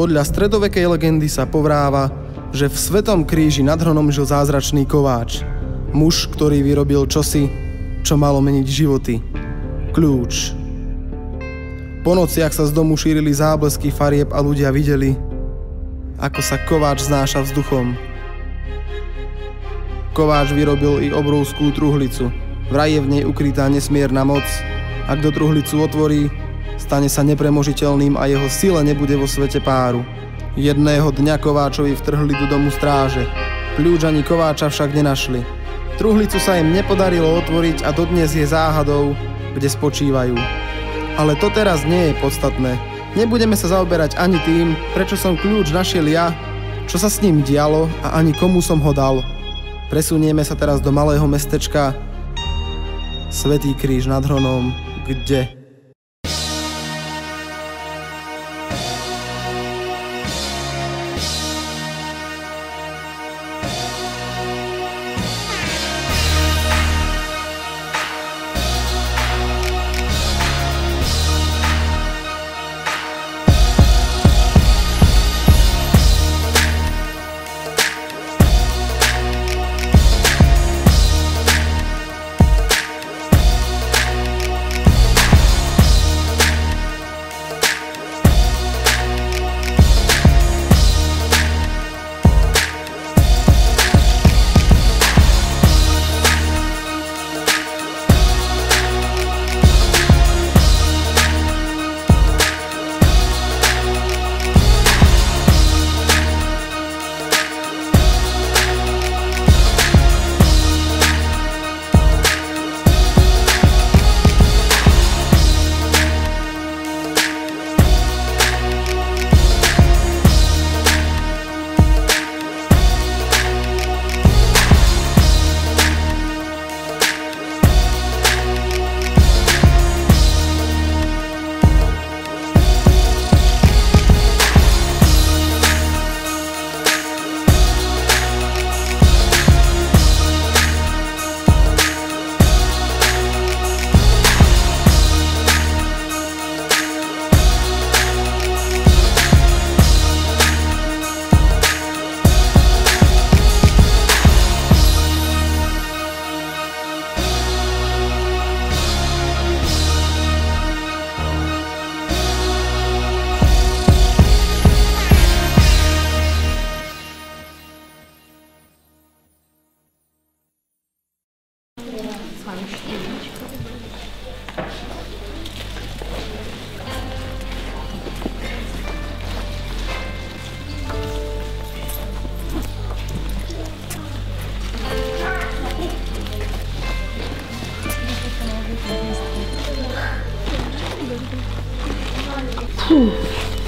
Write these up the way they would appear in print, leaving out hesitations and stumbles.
Podľa stredovekej legendy sa povráva, že v Svetom kríži nad Hronom žil zázračný kováč. Muž, ktorý vyrobil čosi, čo malo meniť životy. Kľúč. Po nociach sa z domu šírili záblesky farieb a ľudia videli, ako sa kováč znáša vzduchom. Kováč vyrobil i obrovskú truhlicu. Vraj je v nej ukrytá nesmierna moc. Ak do truhlicu otvorí, stane sa nepremožiteľným a jeho sile nebude vo svete páru. Jedného dňa kováčovi vtrhli do domu stráže. Kľúč ani kováča však nenašli. Truhlicu sa im nepodarilo otvoriť a dodnes je záhadou, kde spočívajú. Ale to teraz nie je podstatné. Nebudeme sa zaoberať ani tým, prečo som kľúč našiel ja, čo sa s ním dialo a ani komu som ho dal. Presunieme sa teraz do malého mestečka Svätý kríž nad Hronom, kde...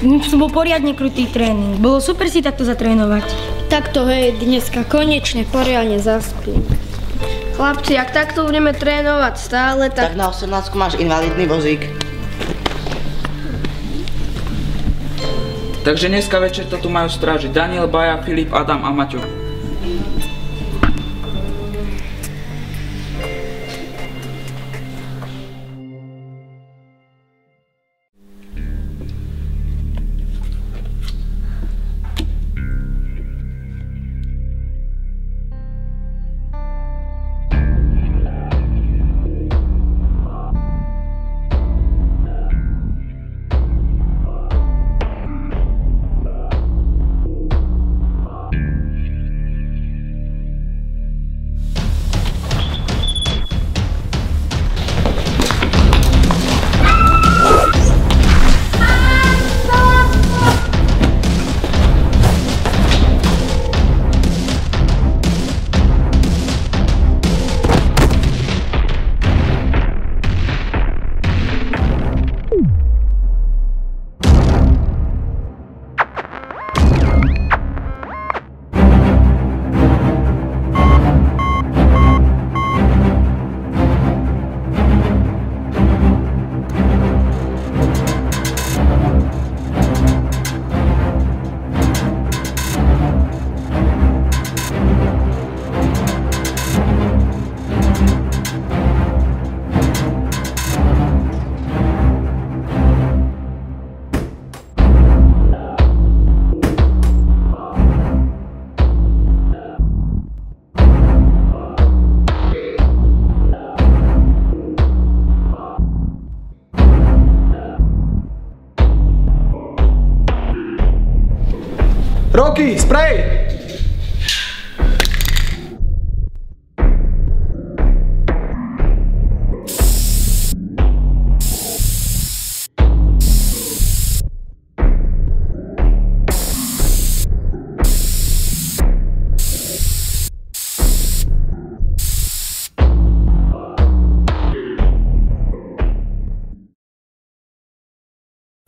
Dnes bol poriadne krutý tréning. Bolo super si takto zatrénovať. Takto hej, dneska konečne poriadne zaspím. Chlapci, ak takto budeme trénovať stále, tak na 18 máš invalidný vozík. Takže dneska večer to tu majú strážiť Daniel, Baja, Filip, Adam a Maťo. Roky, sprej!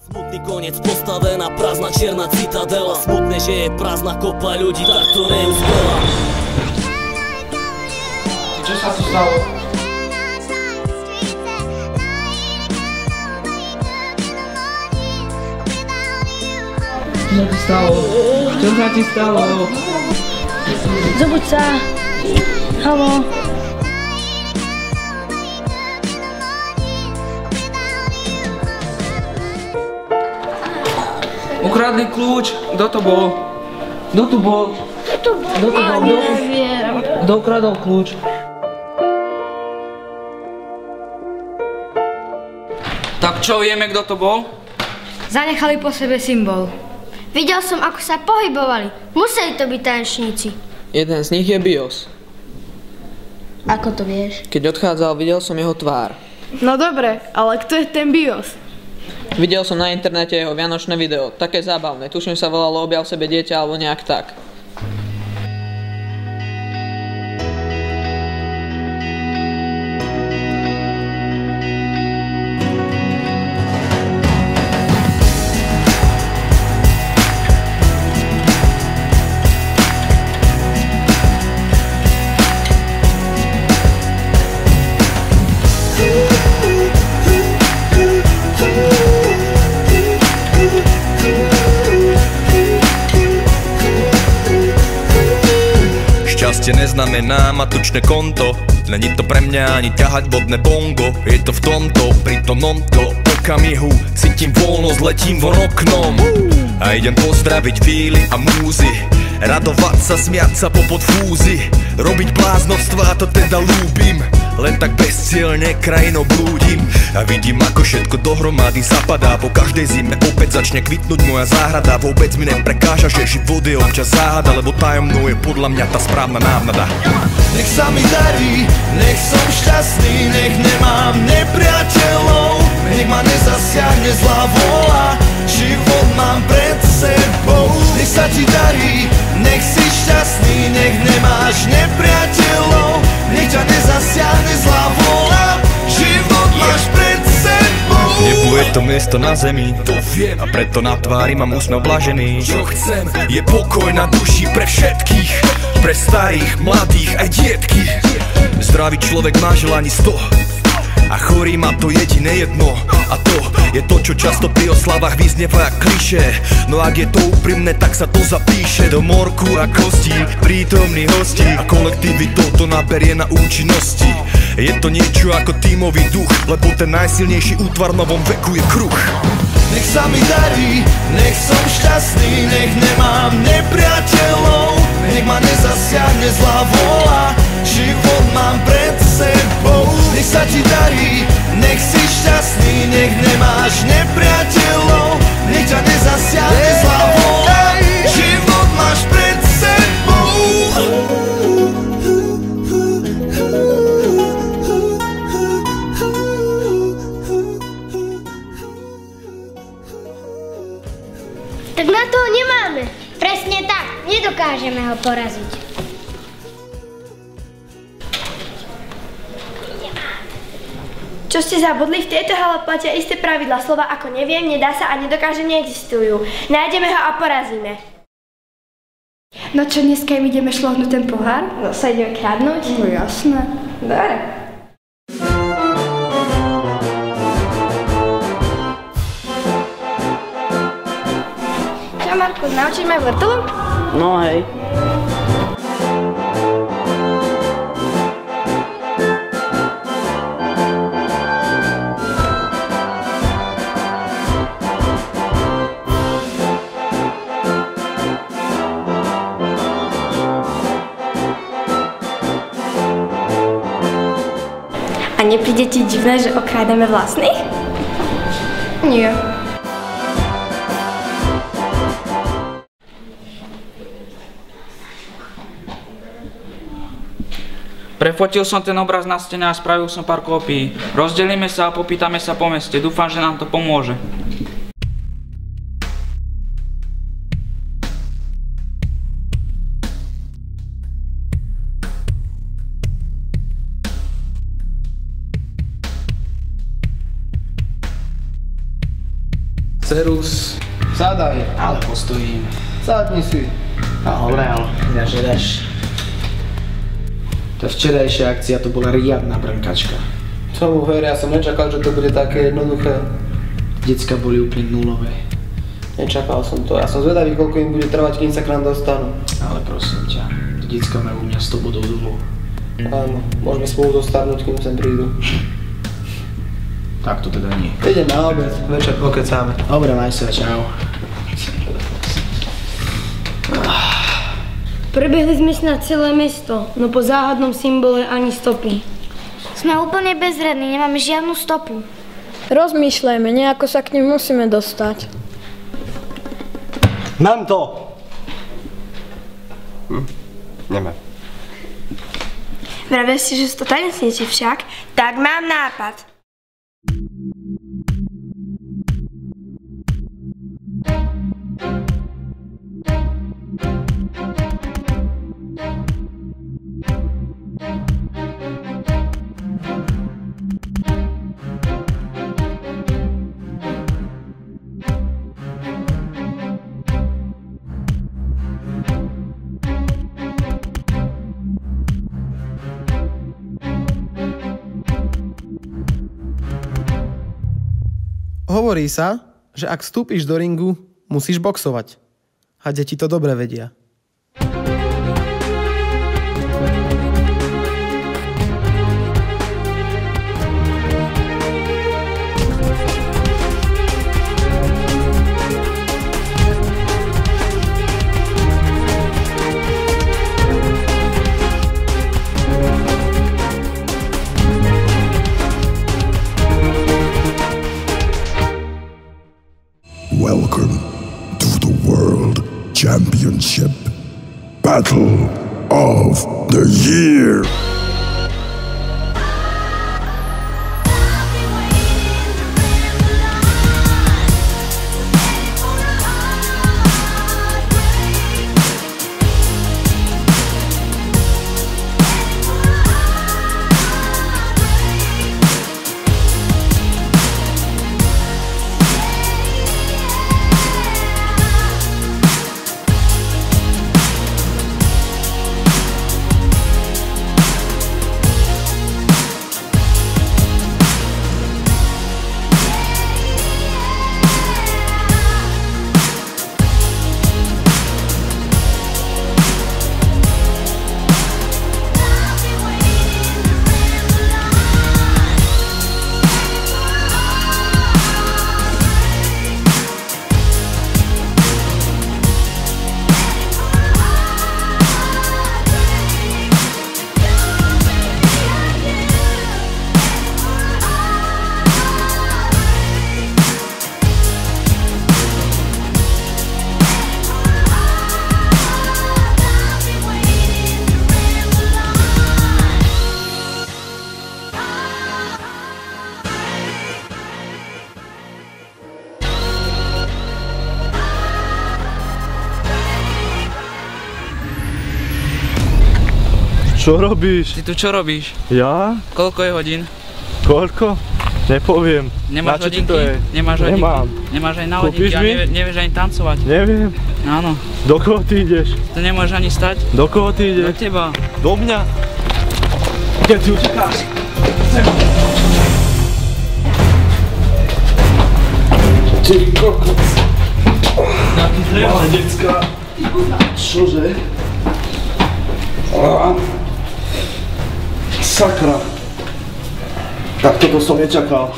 Smutný koniec, postavená prázdna čierna citadela. Smutné, že je prázdna kopa ľudí, tak to neúspela. Čo sa tu stalo? Čo sa ti stalo? Čo sa ti stalo? Zobuď sa. Haló. Ukradli kľúč. Kto to bol? Kto tu bol? Neviem. Kto ukradol kľúč? Tak čo, vieme, kto to bol? Zanechali po sebe symbol. Videl som, ako sa pohybovali. Museli to byť tanečníci. Jeden z nich je Bios. Ako to vieš? Keď odchádzal, videl som jeho tvár. No dobre, ale kto je ten Bios? Videl som na internete jeho vianočné video, také zábavné, tuším sa volalo Objav v sebe dieťa alebo nejak tak. Šťastie neznamená mať tučné konto. Není to pre mňa ani ťahať vodné bongo. Je to v tomto, pri tomto okamihu cítim voľnosť, letím von oknom. A idem pozdraviť víly a múzy, radovať sa, smiať sa popod fúzy, robiť bláznovstvá, to teda ľúbim. Len tak bezcielne krajinou blúdim a vidím, ako všetko dohromady zapadá. Po každej zime opäť začne kvitnúť moja záhrada. Vôbec mi neprekáža, že život je občas záhada, lebo tajomnou je podľa mňa tá správna návnada. Nech sa mi darí, nech som šťastný, nech nemám nepriateľov, nech ma nezasiahne zlá vôľa, život mám pred sebou. Nech sa ti darí, nech si šťastný, nech nemáš nepriateľov, nech ťa nezasiahne zlá vôľa, život máš pred sebou. Nebude to miesto na zemi, to viem, a preto na tvári mám úsmev blažený. Čo chcem, je pokoj na duši pre všetkých, pre starých, mladých aj dietky. Zdravý človek má želaní 100 a chorý má to jediné jedno. A to je to, čo často pri oslavách vyznieva jak klišé. No ak je to úprimné, tak sa to zapíše do morku a kostí prítomných hostí. A kolektivitou to naberie na účinnosti. Je to niečo ako tímový duch, lebo ten najsilnejší útvar v novom veku je kruh. Nech sa mi darí, nech som šťastný, nech nemám nepriateľov, nech ma nezasiahne zlá vôľa, život mám pred sebou. Nech sa ti darí, nech si šťastný, nech nemáš nepriateľov, nech ťa nezasiahne zlá vôľa, život máš pred sebou. Tak na toho nemáme. Presne tak, nedokážeme ho poraziť. Čo ste zabudli? V tejto hale platia isté pravidlá. Slova ako neviem, nedá sa a nedokáže neexistujú. Nájdeme ho a porazíme. No čo, dneska im ideme šlohnúť ten pohár? No sa ideme kradnúť? No jasné. Dobre. Čo, Markus, naučíš ma vrtulu? No hej. A nepríde ti divné, že okrádame vlastných? Nie. Prefotil som ten obraz na stene a spravil som pár kópií. Rozdelíme sa a popýtame sa po meste. Dúfam, že nám to pomôže. Cerus, sadaj. Ale postojím. Sadni si. Dobre, ale nedáš. Tá včerajšia akcia to bola riadna brnkačka. Tomu ver, ja som nečakal, že to bude také jednoduché. Decka boli úplne nulové. Nečakal som to. Ja som zvedavý, koľko im bude trvať, kým sa k nám dostanú. Ale prosím ťa, decka majú u mňa 100 bodov dolu. Áno, môžeme spolu dostarnúť, kým sem prídu. Tak to teda nie. Idem na obed, večer pokecáme. Dobre, maj sa, čau. Prebehli sme na celé mesto, no po záhadnom symbole ani stopy. Sme úplne bezradní, nemáme žiadnu stopu. Rozmýšľajme, nejako sa k nim musíme dostať. Mám to! Nemám. Vravil ste, že to tanesniete však? Tak mám nápad. Hovorí sa, že ak vstúpiš do ringu, musíš boxovať. A deti to dobre vedia. Welcome to the World Championship Battle of the Year. Čo robíš? Ty tu čo robíš? Ja? Koľko je hodín? Koľko? Nepoviem. Nemáš hodinky? To je? Nemáš hodinky? Nemám. Nemáš aj na hodinky a nevieš ani tancovať? Neviem. Áno. Do koho ty ideš? Tu nemôžeš ani stať? Do koho ty ideš? Do teba. Do mňa? Keď ty utekáš? Ty kokos. Jaký treba, decka. Čože? Sakra. Tak toto som nečakal.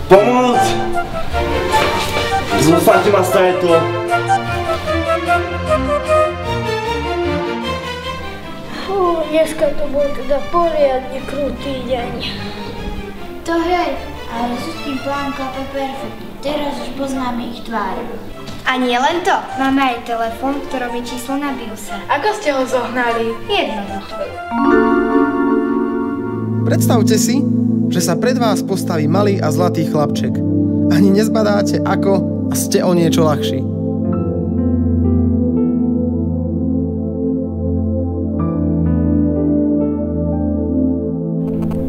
Pomoc! Zúfate ma stretlo. Dneska to bol teda poriadne krutý deň. To hej, ale Zuzkin plán klape perfektne. Teraz už poznáme ich tváre. A nie len to, máme aj telefón, v ktorom je číslo na biose. Ako ste ho zohnali? Jednoducho. Predstavte si, že sa pred vás postaví malý a zlatý chlapček. Ani nezbadáte ako a ste o niečo ľahší.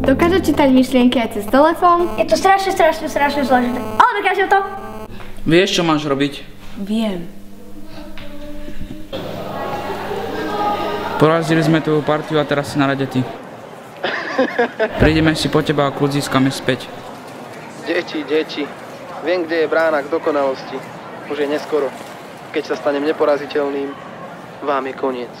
Dokáže čítať myšlienky aj cez telefón? Je to strašne zložité. Ale dokáže to? Vieš, čo máš robiť? Viem. Porazili sme tú partiu a teraz si na rade ty. Prídeme si po teba a kľud získame späť. Deti. Viem, kde je brána k dokonalosti. Už je neskoro. Keď sa stanem neporaziteľným, vám je koniec.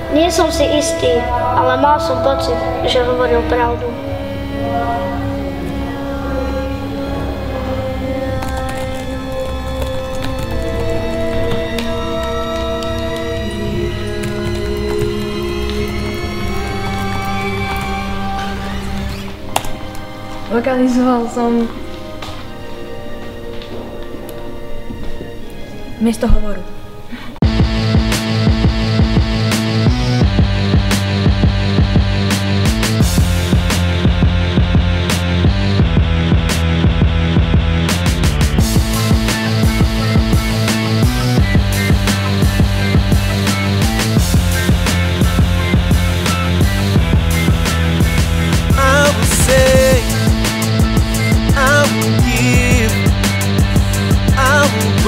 Nie som si istý, ale mal som pocit, že hovoril pravdu. Lokalizoval som miesto hovoru.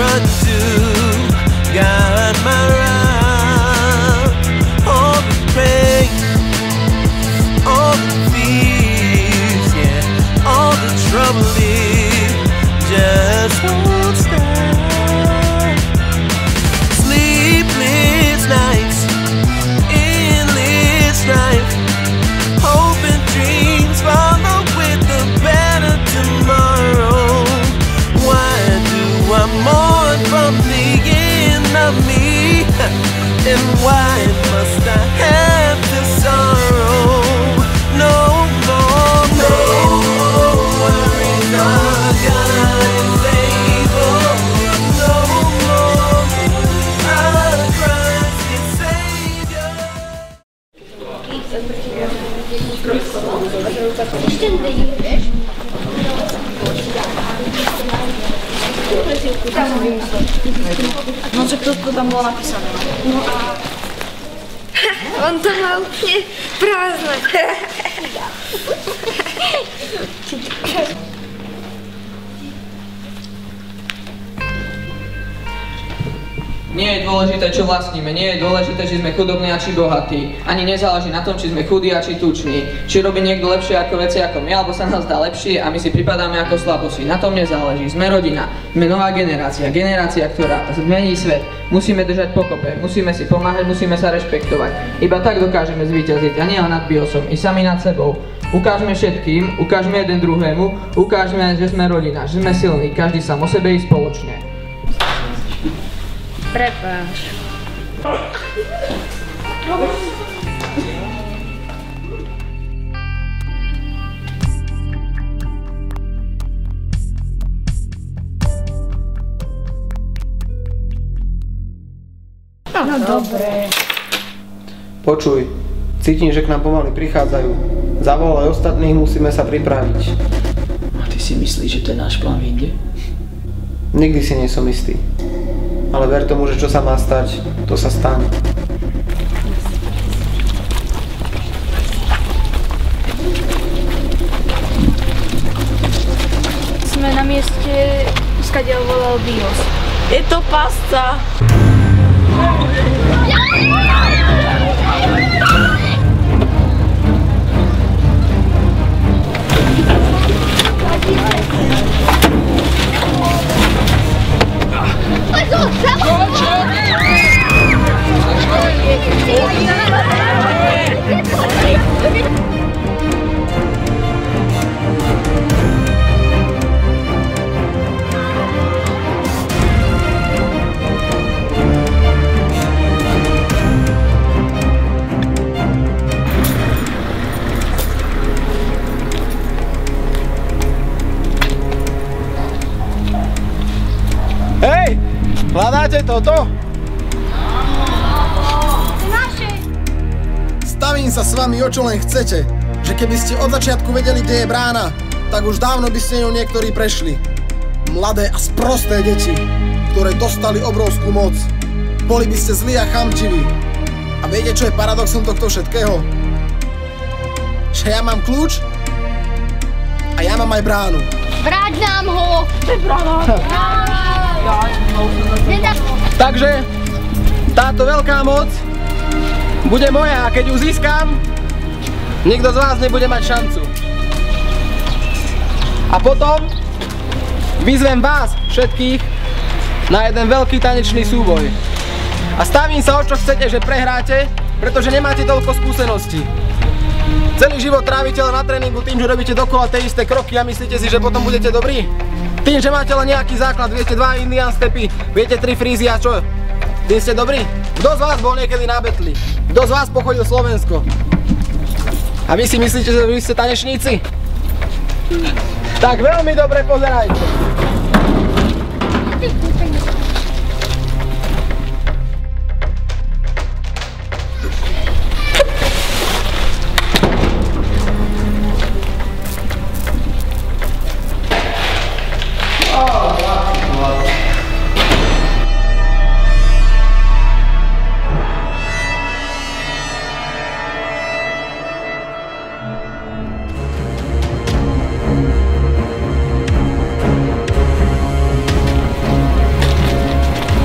Run to God my right. All the pain, all the fears, yeah, all the trouble it just won't stop. Sleepless nights, endless strife, hope and dreams follow with a better tomorrow. Why do I mourn from the end of me? And why must I have this sorrow? No more worries, our God is able. No more, our Christ is Savior. No, čo to tam bolo napísané? No a... On to má úplne prázdne. Nie je dôležité, čo vlastníme, nie je dôležité, či sme chudobní a či bohatí. Ani nezáleží na tom, či sme chudí a či tuční. Či robí niekto lepšie ako veci ako my, alebo sa nás dá lepšie a my si pripadáme ako slabosti. Na tom nezáleží. Sme rodina, sme nová generácia, ktorá zmení svet. Musíme držať pokope, musíme si pomáhať, musíme sa rešpektovať. Iba tak dokážeme zvíťaziť a nie len nad biosom, i sami nad sebou. Ukážme všetkým, ukážme jeden druhému, ukážme, že sme rodina, že sme silní, každý sám o sebe i spoločne. Prepáč. No dobre. Počuj, cítim, že k nám pomaly prichádzajú. Zavolaj ostatných, musíme sa pripraviť. A ty si myslíš, že to je náš plán vyjde? Nikdy si nie som istý. Ale ver tomu, že čo sa má stať, to sa stane. Sme na mieste, skadiaľ volal bios. Je to pasca. Go, Chuck! Hľadáte toto? Stavím sa s vami, o čo len chcete. Že keby ste od začiatku vedeli, kde je brána, tak už dávno by ste ňou niektorí prešli. Mladé a sprosté deti, ktoré dostali obrovskú moc. Boli by ste zlí a chamtiví. A viete, čo je paradoxom tohto všetkého? Že ja mám kľúč a ja mám aj bránu. Vráť nám ho! Takže táto veľká moc bude moja a keď ju získam, nikto z vás nebude mať šancu. A potom vyzvem vás všetkých na jeden veľký tanečný súboj. A stavím sa, o čo chcete, že prehráte, pretože nemáte toľko skúseností. Celý život trávite len na tréningu tým, že robíte dokola tie isté kroky a myslíte si, že potom budete dobrí? Tým, že máte len nejaký základ, viete 2 Indian stepy, viete 3 frízy a čo? Tým ste dobrí? Kto z vás bol niekedy na betli? Kto z vás pochodil Slovensko? A vy si myslíte, že vy ste tanečníci? Tak veľmi dobre pozerajte.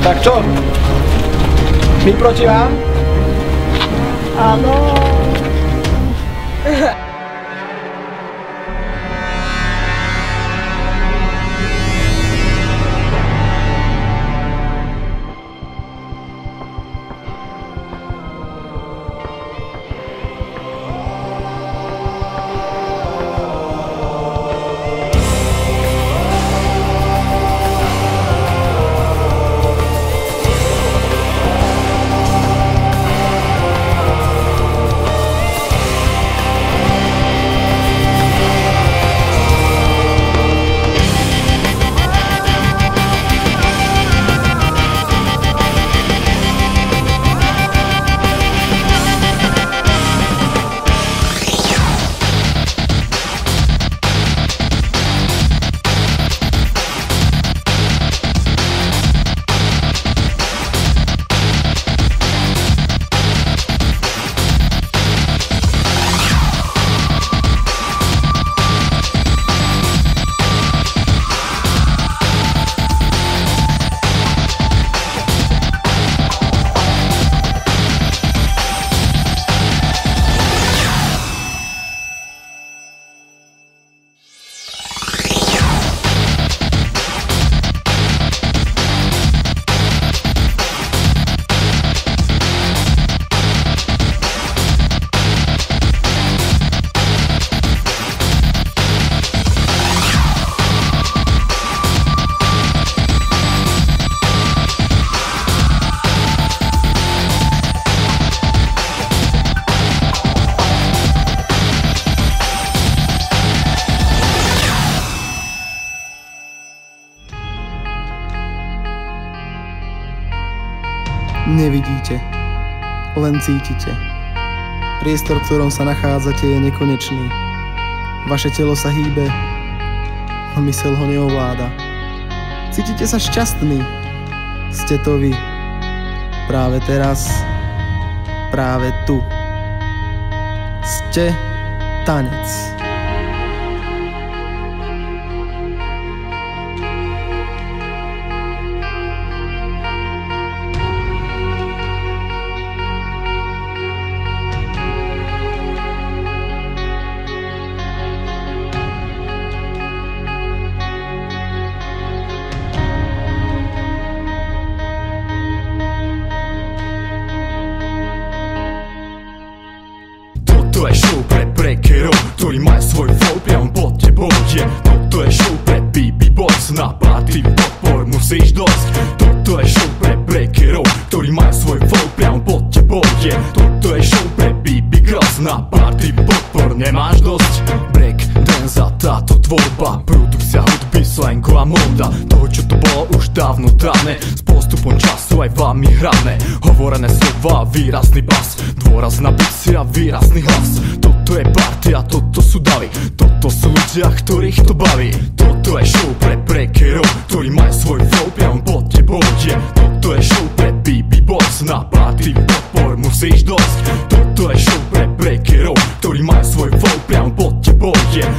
Tak čo? My proti vám? Áno. Nevidíte, len cítite. Priestor, v ktorom sa nachádzate, je nekonečný. Vaše telo sa hýbe, no myseľ ho neovláda. Cítite sa šťastný. Ste to vy. Práve teraz, práve tu. Ste tanec. Toto je show pre breakerov, ktorí majú svoj flow priamo pod tebou. Toto je show pre BB Boys, na party podpor musíš dosť. Toto je show pre breakerov, ktorí majú svoj flow priamo pod tebou. Toto je show pre BB Girls, na party podpor nemáš dosť. Break dance za táto tvorba. Produkcia hudby, slangu a móda toho, čo to bolo už dávno dávne. S postupom času aj vami hrané hovorené slova, výrazný bas, dôraz na bicie a výrazný hlas. Toto je partia, toto sú davy, toto sú ľudia, ktorých to baví. Toto je show pre breakerov, ktorí majú svoj flow priamo pod tebou. Toto je show pre BB Boys, na party podpor musíš dosť. Toto je show pre breakerov, ktorí majú svoj flow priamo pod tebou.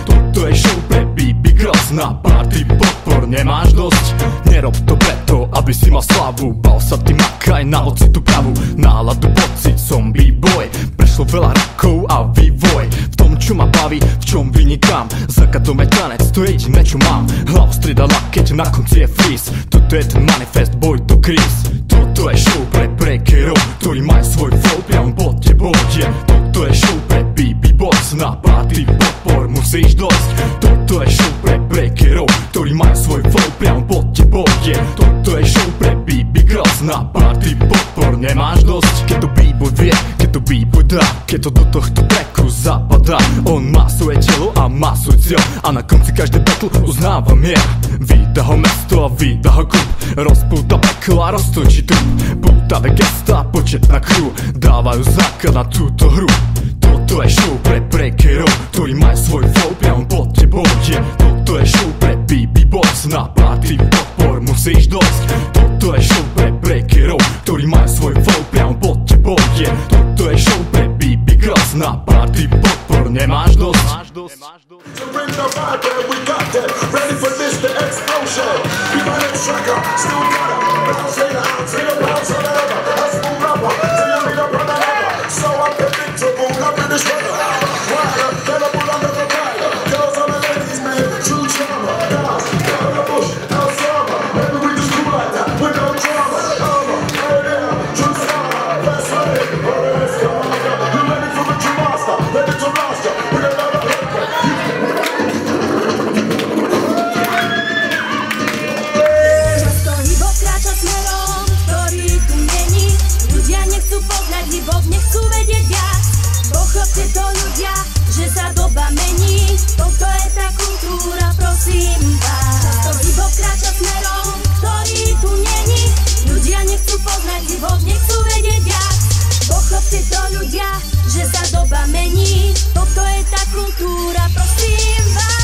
Toto je show pre BB Girls, na party podpor nemáš dosť. Nerob to preto, aby si mal slavu, bal sa ty makaj na ocitu pravú. Náladu, pocit, som B-boy, prešlo veľa rokov a vývoj. V tom, čo ma baví, v čom vynikám, zakadom je tanec, to je jediné, čo mám. Hlavu striedala, keď na konci je freeze. Toto je ten manifest, boj do kríz. Toto je show pre breakerov, ktorí majú svoj flow priamo pod tebou. Toto je show pre BB Boys, na party podpor musíš dosť. Toto je show pre breakerov, ktorí majú svoj flow priamo pod tebou. Toto je show pre BB Girls, na party podpor nemáš dosť. Keď to B-boy vie, keď to B-boy dá, keď to do tohto tracku zapadá. On má svoje telo a má svoj cieľ a na konci každej battle uznávam ja. Vída ho mesto a vída ho klub, rozpúta peklo a roztočí trup. Pútavé gesta, početná crew dávajú základ na túto hru. Toto je show pre breakerov, ktorí majú svoj flow priamo pod tebou. Toto je show pre BB Boys, na party podpor musíš dosť. Toto je show pre breakerov, ktorí majú svoj flow priamo pod tebou. Toto je show pre BB Girls, na party podpor nemáš dosť. Ready for this, the explosion. Be my next tracker, still got it. Bounce later, take a bounce on the level. That's the rapper, till you meet up on the level. So unpredictable, up in this weather. Rider, better pull under the rider. Girls on the ladies, man, true charmer. Guys, down in the bush, out summer. Maybe we just cool like that, with no drama. Hey there, true summer. Let's run it, let's go. You ready for a true master, ready to blast ya. With another paper. Hip-hop nechcú vedieť viac, pochopte to ľudia, že sa doba mení. Toto je tá kultúra, prosím vás. Často hip-hop kráča smerom, ktorý tu není. Ľudia nechcú poznať hip-hop, nechcú vedieť viac, pochopte to ľudia, že sa doba mení. Toto je tá kultúra, prosím vás.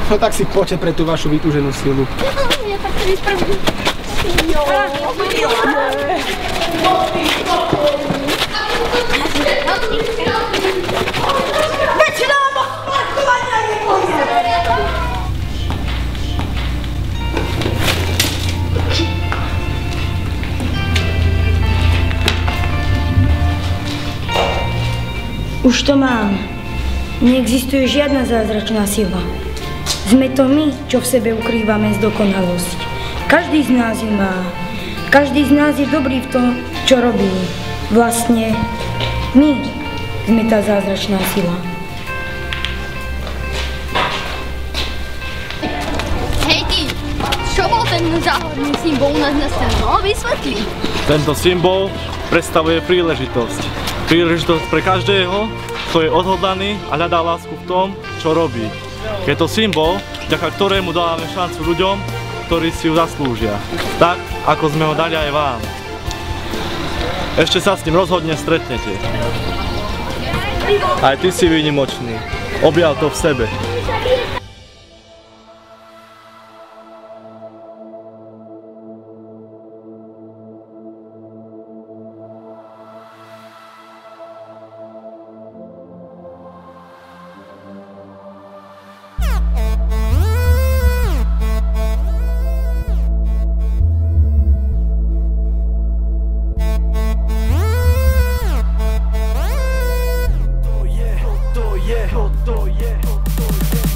No tak si poďte pre tú vašu vytúženú silu. Ja tak chcem ísť prvý. Väčšina vám parkovania nepovie. Už to mám. Neexistuje žiadna zázračná sila. Sme to my, čo v sebe ukrývame zdokonalosť. Každý z nás ju má. Každý z nás je dobrý v tom, čo robí. Vlastne my sme tá zázračná sila. Hej ty, čo bol ten záhodný symbol u nás na scéne? No, vysvetli. Tento symbol predstavuje príležitosť. príležitosť pre každého, kto je odhodlaný a hľadá lásku v tom, čo robí. Je to symbol, vďaka ktorému dávame šancu ľuďom, ktorí si ju zaslúžia. Tak, ako sme ho dali aj vám. Ešte sa s ním rozhodne stretnete. Aj ty si výnimočný. Objav to v sebe.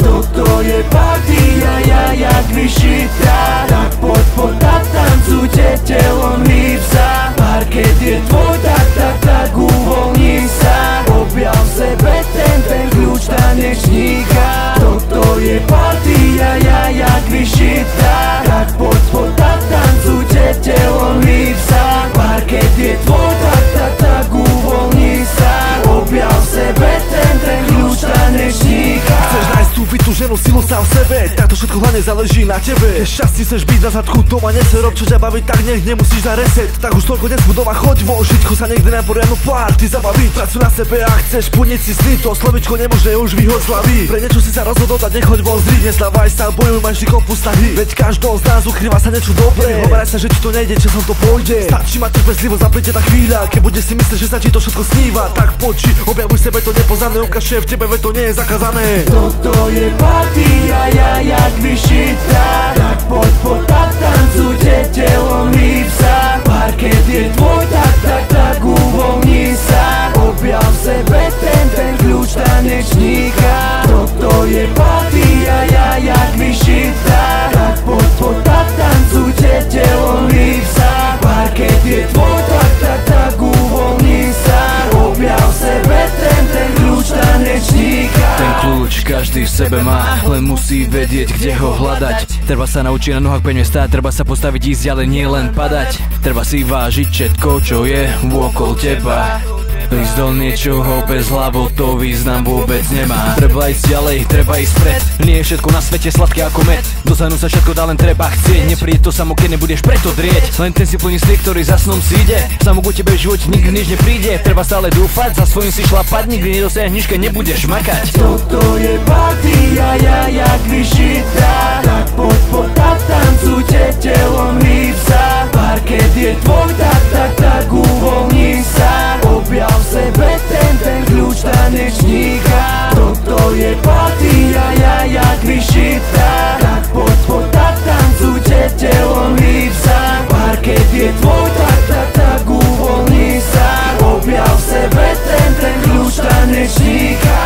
Toto je partia, jak vyšitá. Tak poď a tancujte telom, hýb sa. Parket je tvoj, tak uvoľni sa. Objav v sebe ten kľúč tanečníka. Toto je partia, jak vyšitá. Tak poď a tancujte telom, hýb sa. Parket je tvoj, tak uvoľni sa. Objav v sebe ten kľúč tanečníka. Chceš nájsť tú bytú ženu, silu sám v sebe, tak to všetko hlavne záleží na tebe. Keď šťastí chceš byť na zadku doma, nechce rob čo ťa baví, tak nech nemusíš na reset. Tak už toľko dnes budova, choď von, žiť, chod sa niekde na poriadnu party zabaviť. Pracuj na sebe a chceš plniť si sny, to slovičko nemôže už vyhoď z hlavy. Pre niečo si sa rozhodol, tak nechoď von zriť, nezdávaj sa, bojuj, máš vždy kopu snahy. Veď každou z nás ukrýva sa niečo dobré. Hovoraj sa, že ti to nejde, časom to pôjde. Stačí mať trpezlivo, zapríte tá chvíľa, keď bude si myslieť, že sa ti to všetko sníva. Tak poď, objavuj sebe to nepoznané, ukáž v tebe, veď to nie je zakázané. Toto je partia, jak vyšitá. Tak poď a tancujte telom, hýb sa. Parket je tvoj, tak uvoľni sa. Objav v sebe ten kľúč tanečníka. Toto je partia, jak vyšitá. Tak poď a tancujte telom, hýb sa. Parket je tvoj, tak uvoľni sa. Objav v sebe ten kľúč tanečníka. Ten kľúč každý v sebe má, len musí vedieť, kde ho hľadať. Treba sa naučiť na nohách pevne stáť, treba sa postaviť, ísť, ale nie len padať. Treba si vážiť všetko, čo je okolo teba. Ísť do niečoho bez hlavou, to význam vôbec nemá. Treba ísť ďalej, treba ísť vpred. Nie je všetko na svete sladké ako med. Dosiahnuť sa všetko dá, len treba chcieť. Nepríde to samo, keď nebudeš preto drieť. Len ten si plní sny, ktorý za snom si ide. Samok u tebe v živote nikdy nič nepríde. Treba stále dúfať, za svojím si šlapať. Nikdy nedosiahneš, keď nebudeš makať. Toto je partia, jak vyšitá. Tak poď a tancujte telom, hýb sa. Parket je tvoj, tak uvoľni sa. Objav v sebe ten kľúč tanečníka. Toto je partia, jak vyšitá. Tak poď a tancujte telom, hýb sa. Parket je tvoj, tak uvoľni sa. Objav v sebe ten kľúč tanečníka.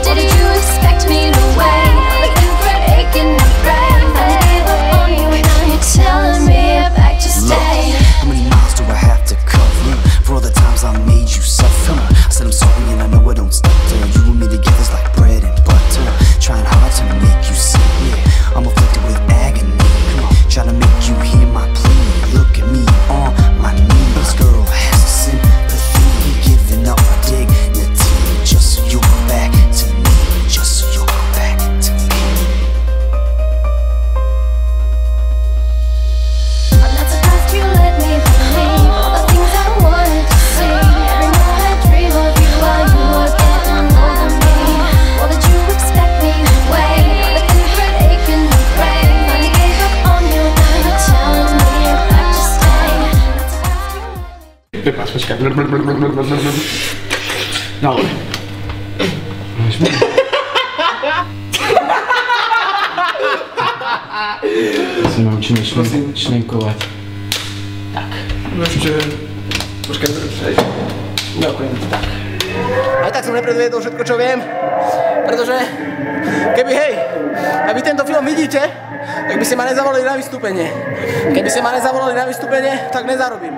Did you expect me to wait? Looking for an ache in the brain. I gave up on you, now you're telling me you're back to stay. How many miles do I have to cover for all the times I made you suffer? I said I'm sorry and I know I don't stutter. You and me together is like bread and butter. Trying hard to make you see it. I'm afflicted with agony. Trying to make you hear my plea. Look at me on my knees. Girl has a sympathy, giving up my dignity just so you'll come back to me. Just so you'll come back to me. I'm not surprised you let me believe all the things I wanted to see. Every night I dream of you while you were getting over me. What did you expect me to wait? I'm looking for an ache in the brain. Finally gave up on you, now you're telling me you're back to stay. Počkaj. Dole. Si ma učíme šlenkovať. Tak. Ešte... Počkaj, ďakujem. Tak. Aj tak som nepredviedol všetko, čo viem. Pretože... Keby tento film vidíte, tak by ste ma nezavolali na vystúpenie. Keby ste ma nezavolali na vystúpenie, tak nezarobím.